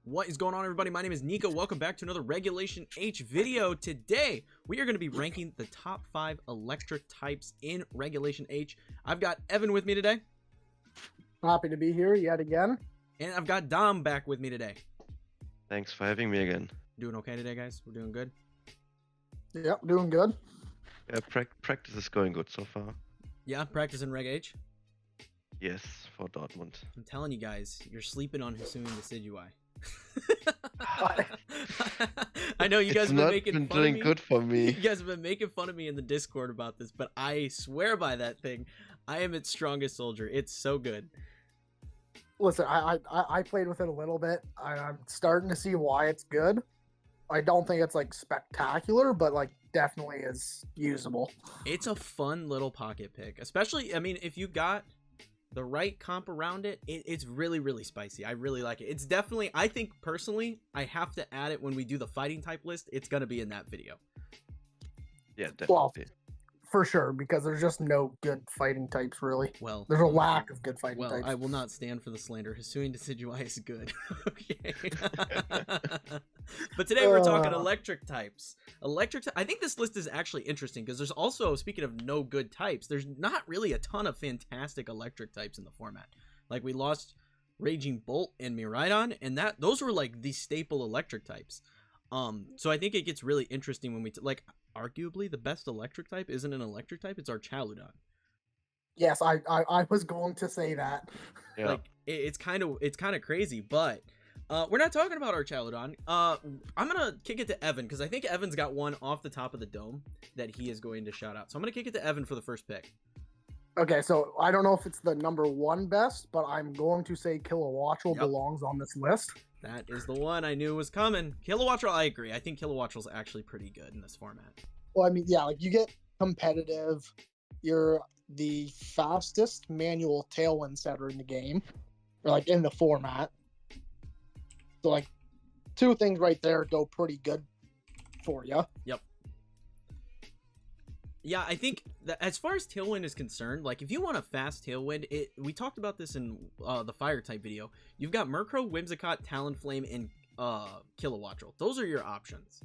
What is going on, everybody? My name is Kneeckoh. Welcome back to another Regulation H video. Today, we are going to be ranking the top 5 electric types in Regulation H. I've got Evan with me today. Happy to be here yet again. And I've got Dom back with me today. Thanks for having me again. Doing okay today, guys? We're doing good? Yep, doing good. Yeah, practice is going good so far. Yeah, practicing Reg H? Yes, for Dortmund. I'm telling you guys, you're sleeping on Hisui Decidui. I know you guys have been making fun of me. Good for me. You guys have been making fun of me in the Discord about this, but I swear by that thing. I am its strongest soldier. It's so good. Listen, I played with it a little bit. I'm starting to see why it's good. I don't think it's like spectacular, but like definitely is usable. It's a fun little pocket pick, especially, I mean, if you got the right comp around it, it's really, really spicy. I really like it. It's definitely, I think personally, I have to add it when we do the fighting type list. It's going to be in that video. Yeah, definitely. Well, for sure, because there's just no good fighting types, really. Well, there's a lack of good fighting well, types. I will not stand for the slander. Hisui Decidui is good. Okay. But today we're talking electric types. I think this list is actually interesting because there's also, speaking of no good types, there's not really a ton of fantastic electric types in the format. Like, we lost Raging Bolt and Miraidon, and those were like the staple electric types. So I think it gets really interesting when we like, arguably the best electric type isn't an electric type, it's our Chaludon. Yes, I was going to say that. Yeah. Like, it's kind of crazy, but we're not talking about our Chaludon. I'm gonna kick it to Evan because I think Evan's got one off the top of the dome that he is going to shout out. So I'm gonna kick it to Evan for the first pick. Okay, so I don't know if it's the #1 best, but I'm going to say Kilowattrel belongs on this list. That is the one I knew was coming. Kilowattrel, I agree. I think Kilowattrel's actually pretty good in this format. Well, I mean, yeah, like you get competitive. You're the fastest manual Tailwind setter in the game, or like in the format. So like, two things right there go pretty good for you. Yep. Yeah, I think that as far as Tailwind is concerned, like if you want a fast Tailwind, we talked about this in the Fire type video. You've got Murkrow, Whimsicott, Talonflame, and Kilowattrel. Those are your options.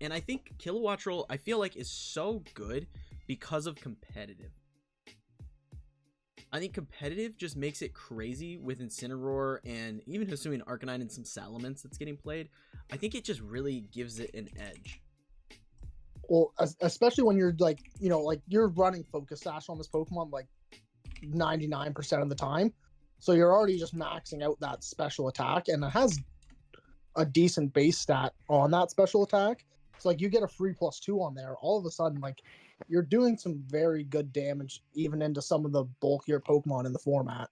And I think Kilowattrel, I feel like, is so good because of competitive. I think competitive just makes it crazy with Incineroar and even Hisui and Arcanine and some Salamence that's getting played. I think it just really gives it an edge. Well, especially when you're like, you know, like you're running Focus Sash on this Pokemon like 99% of the time. So you're already just maxing out that special attack, and it has a decent base stat on that special attack. So like you get a free +2 on there. All of a sudden, like you're doing some very good damage even into some of the bulkier Pokemon in the format.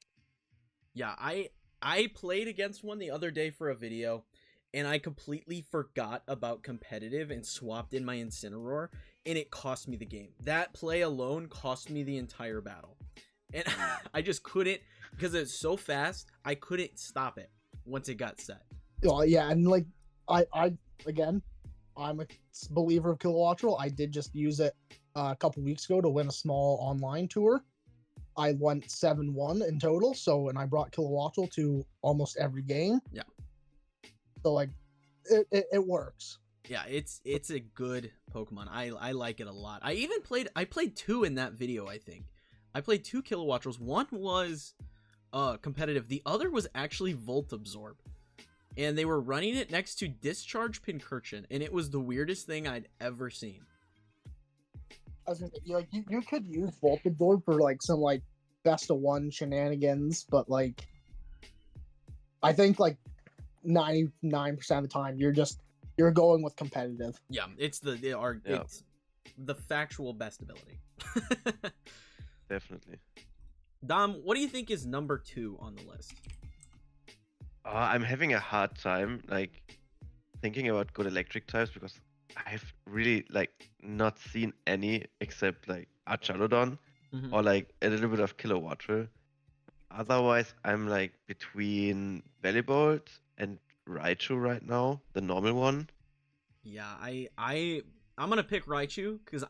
Yeah, I played against one the other day for a video, and I completely forgot about competitive and swapped in my Incineroar, and it cost me the game. That play alone cost me the entire battle. And I just couldn't, because it's so fast, I couldn't stop it once it got set. Oh, yeah, and like again, I'm a believer of Kilowattrel. I did just use it a couple weeks ago to win a small online tour. I went 7-1 in total, and I brought Kilowattrel to almost every game. Yeah. So like, it works. Yeah, it's a good Pokemon. I like it a lot. I played 2 in that video, I think. I played 2 Kilowattrels. One was competitive. The other was actually Volt Absorb. And they were running it next to Discharge Pincurchin, and it was the weirdest thing I'd ever seen. I was gonna say, like, you could use Volt Absorb for like some like best of 1 shenanigans, but like I think like 99% of the time you're going with competitive. Yeah, it's the factual best ability. Definitely. Dom, what do you think is #2 on the list? I'm having a hard time like thinking about good electric types because I've really like not seen any except like Archaludon or like a little bit of Kilowattrel. Otherwise, I'm like between Bellibolt and Raichu right now, the normal one. Yeah, I'm gonna pick Raichu because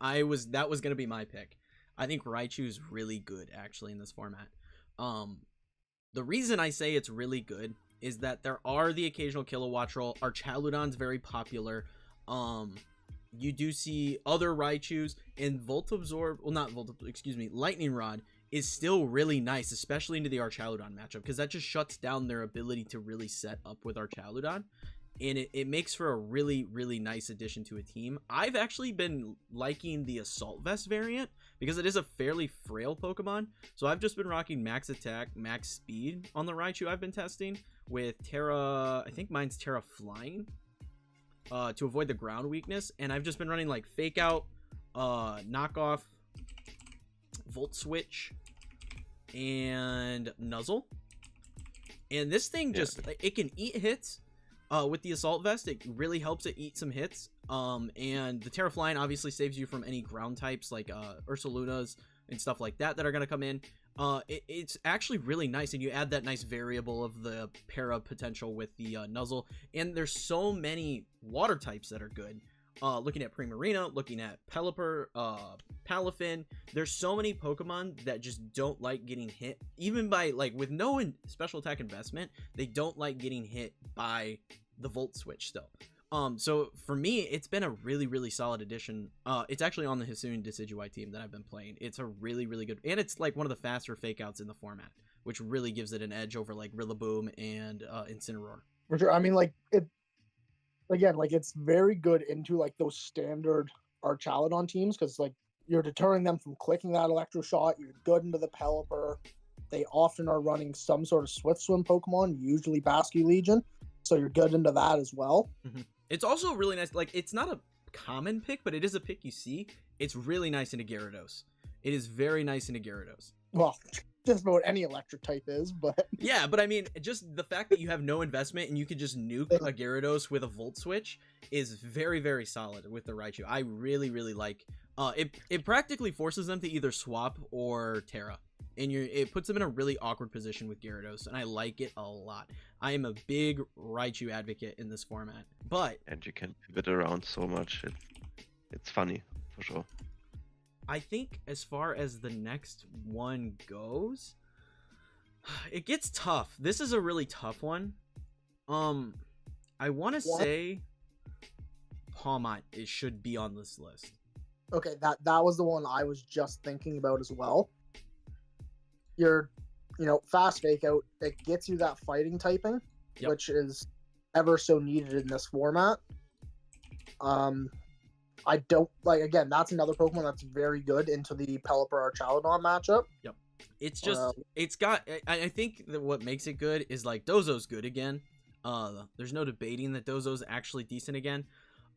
that was gonna be my pick. I think Raichu is really good actually in this format. The reason I say it's really good is that there are the occasional Kilowatt Roll. Archaludon's very popular. You do see other Raichus, and Volt Absorb, well, not Volt, excuse me, Lightning Rod is still really nice, especially into the Archaludon matchup, because that just shuts down their ability to really set up with Archaludon, and it makes for a really, really nice addition to a team. I've actually been liking the Assault Vest variant, because it is a fairly frail Pokemon, so I've just been rocking Max Attack, Max Speed on the Raichu I've been testing, with Terra, I think mine's Terra Flying, to avoid the ground weakness, and I've just been running like Fake Out, Knockoff, Volt Switch, and Nuzzle. And this thing just, it can eat hits. With the Assault Vest, it really helps it eat some hits. And the Terra Flying obviously saves you from any ground types like Ursalunas and stuff like that are going to come in. It's actually really nice, and you add that nice variable of the para potential with the Nuzzle, and there's so many water types that are good. Looking at Primarina, looking at Pelipper, Palafin, there's so many Pokemon that just don't like getting hit, even by, like, with no special attack investment, they don't like getting hit by the Volt Switch still. So for me, it's been a really, really solid addition. It's actually on the Hisuian Decidueye team that I've been playing. It's a really, really good, and it's like one of the faster fake outs in the format, which really gives it an edge over like Rillaboom and Incineroar. For sure. I mean, like, it again, like, it's very good into like those standard Archaludon teams, because like you're deterring them from clicking that Electro Shot. You're good into the Pelipper. They often are running some sort of Swift Swim Pokemon, usually Basque Legion, so you're good into that as well. Mm-hmm. It's also really nice. Like, it's not a common pick, but it is a pick you see. It's really nice into Gyarados. It is very nice into Gyarados. Well, just about any electric type is, but yeah, but I mean, just the fact that you have no investment and you can just nuke a Gyarados with a Volt Switch is very, very solid with the Raichu. I really, really like. It practically forces them to either swap or Terra, and it puts them in a really awkward position with Gyarados, and I like it a lot. I am a big Raichu advocate in this format, and you can pivot around so much. It's funny for sure. I think as far as the next one goes, it gets tough. This is a really tough one. I want to say Pawmont should be on this list. Okay, that was the one I was just thinking about as well. Fast Fake Out, it gets you that fighting typing, which is ever so needed in this format. I don't like, again, that's another Pokemon that's very good into the Pelipper Archaludon matchup. Yep. It's just, it's got, I think that what makes it good is like Dozo's good again. There's no debating that Dozo's actually decent again.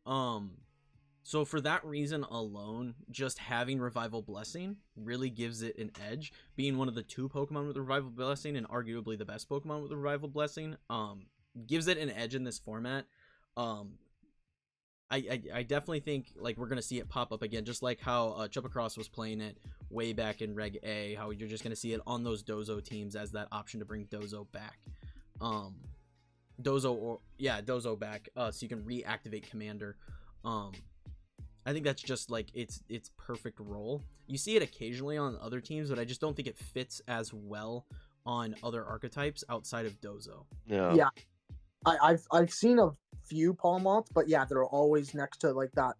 So for that reason alone, just having Revival Blessing really gives it an edge. Being one of the two Pokemon with Revival Blessing, and arguably the best Pokemon with Revival Blessing, gives it an edge in this format. I definitely think like we're gonna see it pop up again, just like how Chupacross was playing it way back in Reg A. How you're just gonna see it on those Dozo teams as that option to bring Dozo back. Dozo back, so you can reactivate Commander. I think that's just like its perfect role. You see it occasionally on other teams, but I just don't think it fits as well on other archetypes outside of Dozo. Yeah. I've seen a few Pawmonts, but yeah, they're always next to like that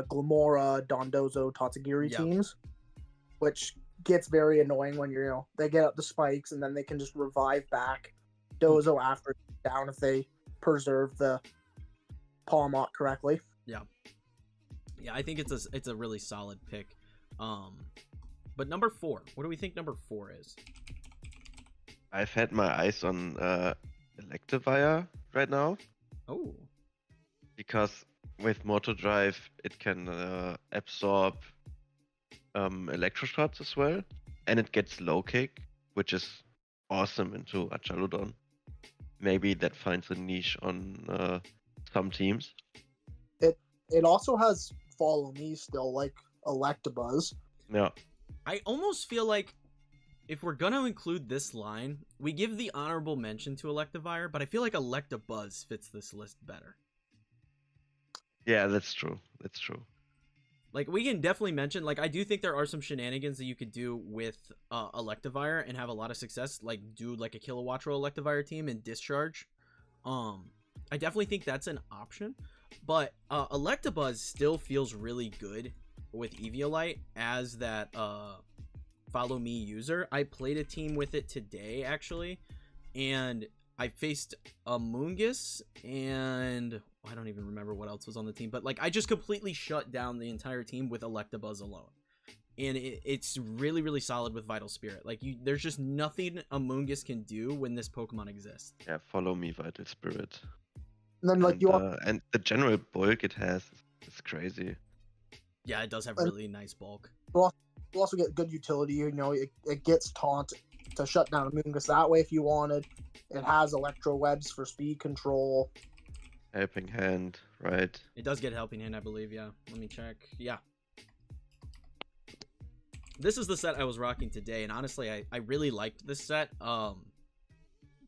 Glamora, Dondozo, Tatsugiri teams, which gets very annoying when they get up the spikes and then they can just revive back Dozo after down if they preserve the Pawmont correctly. Yeah, I think it's a really solid pick. But number 4, what do we think number 4 is? I've had my eyes on Electivire right now. Oh. Because with Motor Drive, it can absorb Electroshots as well. And it gets low kick, which is awesome into Archaludon. Maybe that finds a niche on some teams. It also has Follow Me still, like Electabuzz. Yeah. I almost feel like if we're gonna include this line, we give the honorable mention to Electivire, but I feel like Electabuzz fits this list better. Yeah, that's true. Like, we can definitely mention, like, I do think there are some shenanigans that you could do with Electivire and have a lot of success. Like, do, like, a Kilowattrel Electivire team and Discharge. I definitely think that's an option. But Electabuzz still feels really good with Eviolite as that Follow Me user. I played a team with it today, actually. And I faced Amoonguss and I don't even remember what else was on the team, but like I just completely shut down the entire team with Electabuzz alone. And it's really, really solid with Vital Spirit. Like, there's just nothing Amoonguss can do when this Pokemon exists. Yeah, Follow Me, Vital Spirit. And then like and the general bulk it has is crazy. Yeah, it does have really nice bulk. You also get good utility. You know, it gets Taunt to shut down Amoonguss that way if you wanted. It has Electro Webs for speed control. Helping Hand, right? It does get Helping Hand, I believe, yeah. Let me check. Yeah. This is the set I was rocking today, and honestly, I really liked this set.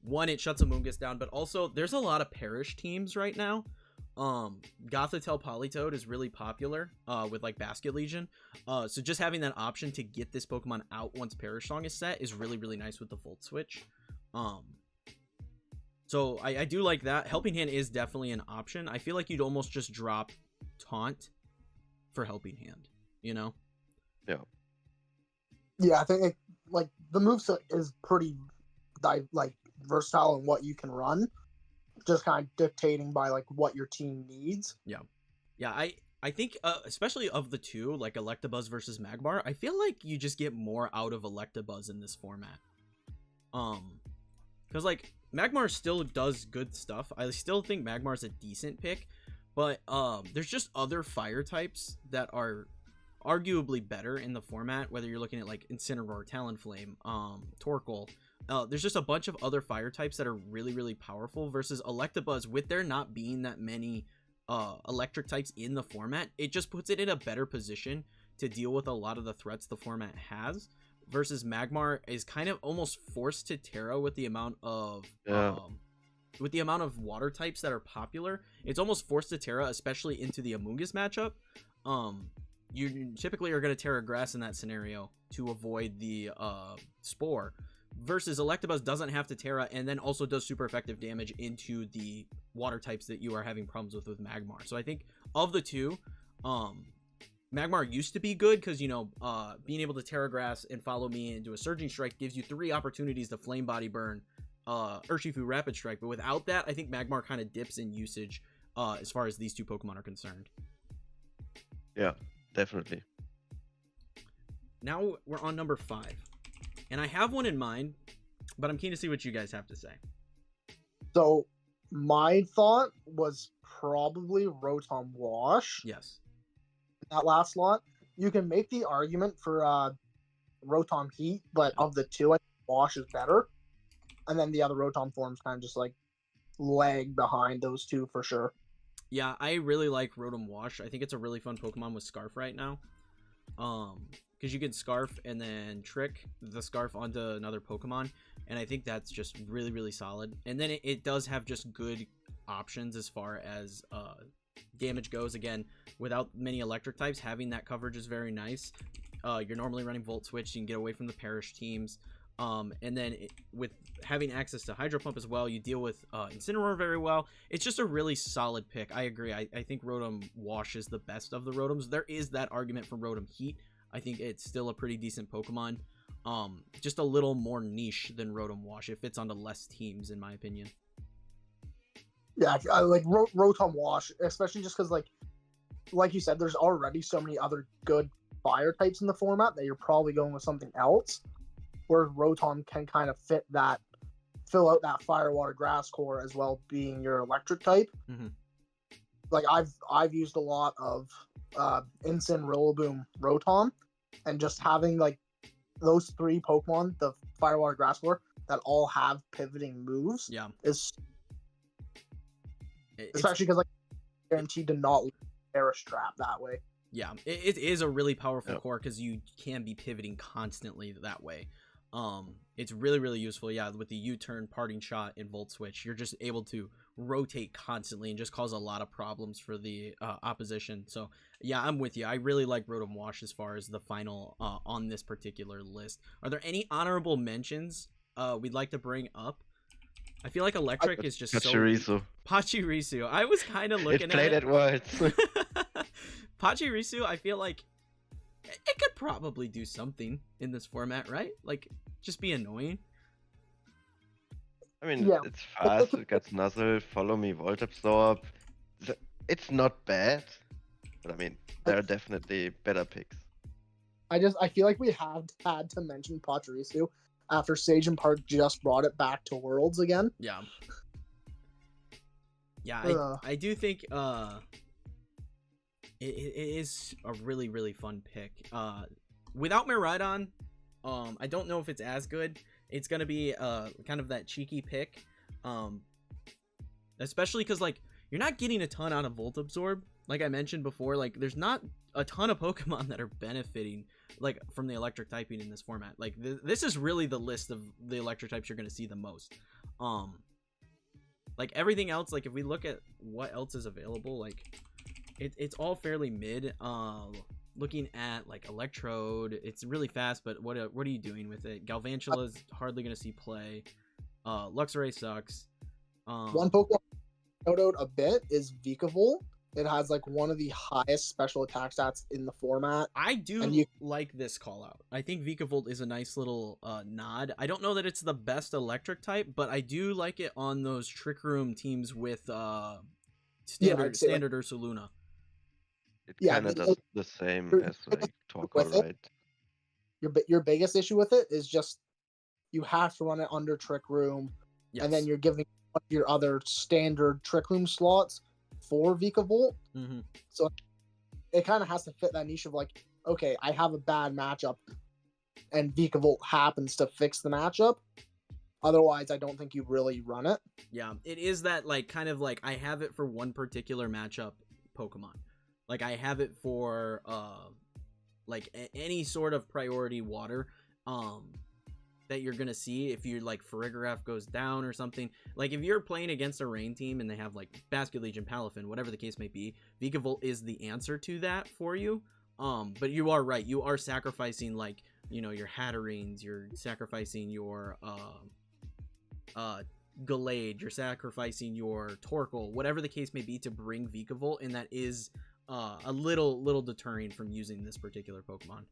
One, it shuts Amoonguss down, but also, there's a lot of Perish teams right now. Gothitelle Politoed is really popular with like Basket Legion. So just having that option to get this Pokemon out once Perish Song is set is really, really nice with the Volt Switch. So I do like that. Helping Hand is definitely an option. I feel like you'd almost just drop Taunt for Helping Hand, you know? Yeah. Yeah, I think like the moveset is pretty like versatile in what you can run. Just kind of dictating by like what your team needs. Yeah. I think especially of the two, like Electabuzz versus Magmar, I feel like you just get more out of Electabuzz in this format. Because like Magmar still does good stuff. I still think Magmar's a decent pick, but there's just other fire types that are arguably better in the format, whether you're looking at like Incineroar, Talonflame, Torkoal. There's just a bunch of other fire types that are really, really powerful versus Electabuzz. With there not being that many electric types in the format, it just puts it in a better position to deal with a lot of the threats the format has, versus Magmar is kind of almost forced to Terra with the amount of water types that are popular. It's almost forced to Terra, especially into the Amoonguss matchup. You typically are going to Terra Grass in that scenario to avoid the Spore, versus Electabuzz doesn't have to Terra and then also does super effective damage into the water types that you are having problems with Magmar. So I think of the two, Magmar used to be good because, you know, being able to Terra Grass and Follow Me into a Surging Strike gives you 3 opportunities to Flame Body Burn Urshifu Rapid Strike. But without that, I think Magmar kind of dips in usage as far as these two Pokemon are concerned. Yeah, definitely. Now we're on number 5. And I have one in mind, but I'm keen to see what you guys have to say. So my thought was probably Rotom Wash. Yes. That last slot. You can make the argument for Rotom Heat, but of the two, I think Wash is better. And then the other Rotom forms kind of just like lag behind those two for sure. Yeah, I really like Rotom Wash. I think it's a really fun Pokemon with Scarf right now. Because you can Scarf and then trick the Scarf onto another Pokemon, and I think that's just really, really solid. And then it does have just good options as far as damage goes. Again, without many electric types, having that coverage is very nice. You're normally running Volt Switch, you can get away from the Perish teams. And then with having access to Hydro Pump as well, you deal with Incineroar very well. It's just a really solid pick. I agree. I think Rotom Wash is the best of the Rotoms. There is that argument for Rotom Heat. I think it's still a pretty decent Pokemon. Just a little more niche than Rotom Wash. It fits onto less teams, in my opinion. Yeah, I like Rotom Wash, especially just because, like you said, there's already so many other good fire types in the format that you're probably going with something else. Where Rotom can kind of fill out that fire, water, grass core as well, being your electric type. Mm-hmm. Like I've used a lot of Incin, Rillaboom, Rotom, and just having like those 3 Pokemon, the fire, water, grass core, that all have pivoting moves. Yeah, is especially because like guaranteed to not Perish Trap that way. Yeah, it is a really powerful core because you can be pivoting constantly that way. It's really, really useful. Yeah, with the U-turn, parting shot, and volt switch, you're just able to rotate constantly and just cause a lot of problems for the opposition. So yeah, I'm with you. I really like Rotom Wash as far as the final on this particular list. Are there any honorable mentions we'd like to bring up? I feel like electric is just Pachirisu. Pachirisu. I was kind of looking It played at at words. Pachirisu, I feel like it could probably do something in this format, right? Like, just be annoying. I mean, Yeah. it's fast, it got Nuzzle, Follow Me, Volt Absorb. It's not bad, but I mean, there are definitely better picks. I feel like we have had to mention Pachirisu after Sage and Park just brought it back to Worlds again. Yeah. Yeah, I do think it is a really, really fun pick. Without Miraidon, I don't know if it's as good. It's gonna be kind of that cheeky pick, especially because like you're not getting a ton out of Volt Absorb. Like I mentioned before, like there's not a ton of Pokemon that are benefiting like from the electric typing in this format. Like this is really the list of the electric types you're gonna see the most. Like everything else, like if we look at what else is available, like it's all fairly mid. Looking at like Electrode, it's really fast, but what are you doing with it? Galvantula is hardly gonna see play. Luxray sucks. One Pokemon shout out a bit is Vikavolt. It has like one of the highest special attack stats in the format. I do like this call out. I think Vikavolt is a nice little nod. I don't know that it's the best electric type, but I do like it on those Trick Room teams with standard Ursaluna. It kind of does the same as like Torkoal, right? Your biggest issue with it is just you have to run it under Trick Room, yes. And then you're giving your other standard Trick Room slots for Vikavolt. Mm-hmm. So it kind of has to fit that niche of like, okay, I have a bad matchup, and Vikavolt happens to fix the matchup. Otherwise, I don't think you really run it. Yeah, it is that like kind of like I have it for one particular matchup Pokemon. Like I have it for like any sort of priority water that you're gonna see if you like Farigiraf goes down or something. Like if you're playing against a rain team and they have like Basket Legion, Palafin, whatever the case may be, Vikavolt is the answer to that for you. But you are right, you are sacrificing like, you know, your Hatterines, you're sacrificing your Gallade, you're sacrificing your Torkoal, whatever the case may be, to bring Vikavolt, and that is a little deterring from using this particular Pokemon.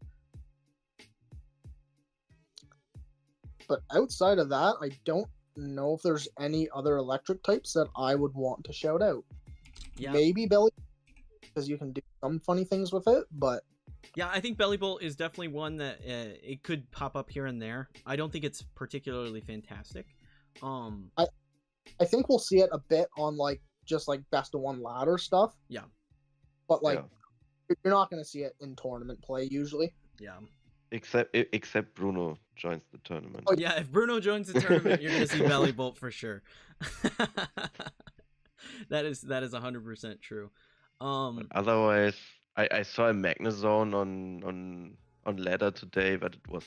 But outside of that, I don't know if there's any other electric types that I would want to shout out. Yeah. Maybe Belly, because you can do some funny things with it, but... Yeah, I think Bellibolt is definitely one that it could pop up here and there. I don't think it's particularly fantastic. I think we'll see it a bit on like just like best of one ladder stuff. Yeah. But like you're not going to see it in tournament play usually. Yeah. Except Bruno joins the tournament. Oh yeah, if Bruno joins the tournament, you're going to see Bellibolt for sure. that is 100% true. Otherwise, I saw a Magnezone on ladder today, but it was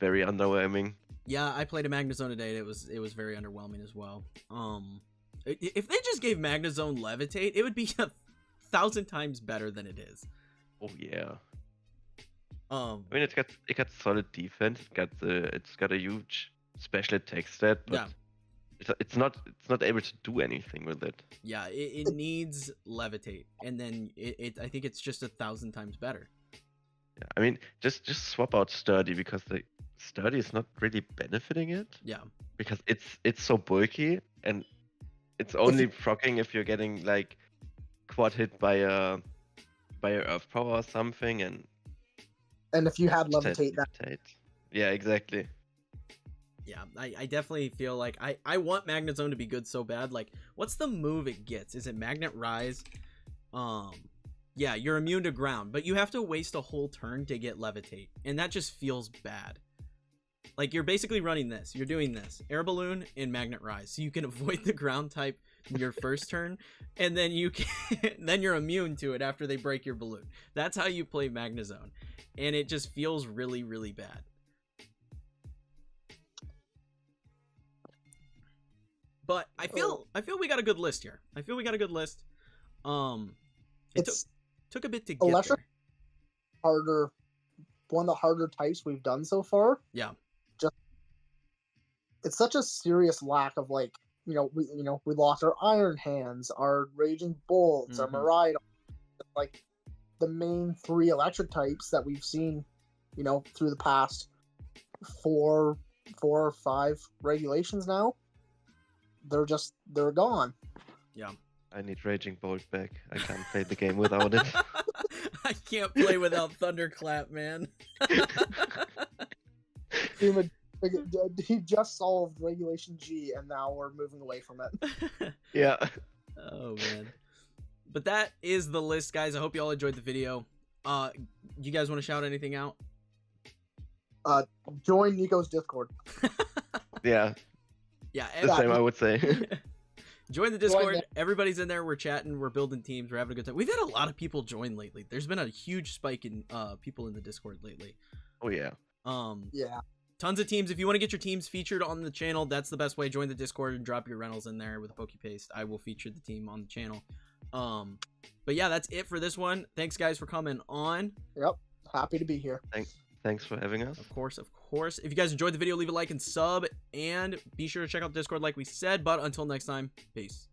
very underwhelming. Yeah, I played a Magnezone today. It was very underwhelming as well. If they just gave Magnezone Levitate, it would be 1,000 times better than it is. Oh yeah. I mean, it got solid defense. It's got a huge special attack stat, but yeah. It's not able to do anything with it. Yeah, it needs Levitate, and then I think it's just 1,000 times better. Yeah, I mean, just swap out Sturdy, because the Sturdy is not really benefiting it. Yeah. Because it's so bulky, and it's only proccing if you're getting like quad hit by a Earth Power or something, and if you have Levitate, yeah, exactly. Yeah, I definitely feel like I want Magnezone to be good so bad. Like, what's the move it gets? Is it Magnet Rise? Yeah, you're immune to ground, but you have to waste a whole turn to get Levitate, and that just feels bad. Like, you're basically running this. You're doing this. Air Balloon and Magnet Rise, so you can avoid the ground type your first turn, and then then you're immune to it after they break your balloon. That's how you play Magnezone, and it just feels really, really bad. But I feel we got a good list here. It took a bit to get electric there. harder, one of the harder types we've done so far. Yeah. Just it's such a serious lack of like, we lost our Iron Hands, our Raging Bolts, our Miraidon, like the main 3 electric types that we've seen, through the past 4 or 5 regulations now. They're gone. Yeah. I need Raging Bolt back. I can't play the game without it. I can't play without Thunderclap, man. He just solved Regulation G, and now we're moving away from it. Yeah. Oh, man. But that is the list, guys. I hope you all enjoyed the video. You guys want to shout anything out? Join Kneeckoh's Discord. Yeah. Yeah. The same, I would say. Join the Discord. Everybody's in there. We're chatting. We're building teams. We're having a good time. We've had a lot of people join lately. There's been a huge spike in people in the Discord lately. Oh, yeah. Yeah. Tons of teams. If you want to get your teams featured on the channel, that's the best way. Join the Discord and drop your rentals in there with a PokePaste. I will feature the team on the channel. But yeah, that's it for this one. Thanks, guys, for coming on. Yep. Happy to be here. Thanks for having us. Of course. If you guys enjoyed the video, leave a like and sub, and be sure to check out Discord like we said. But until next time, peace.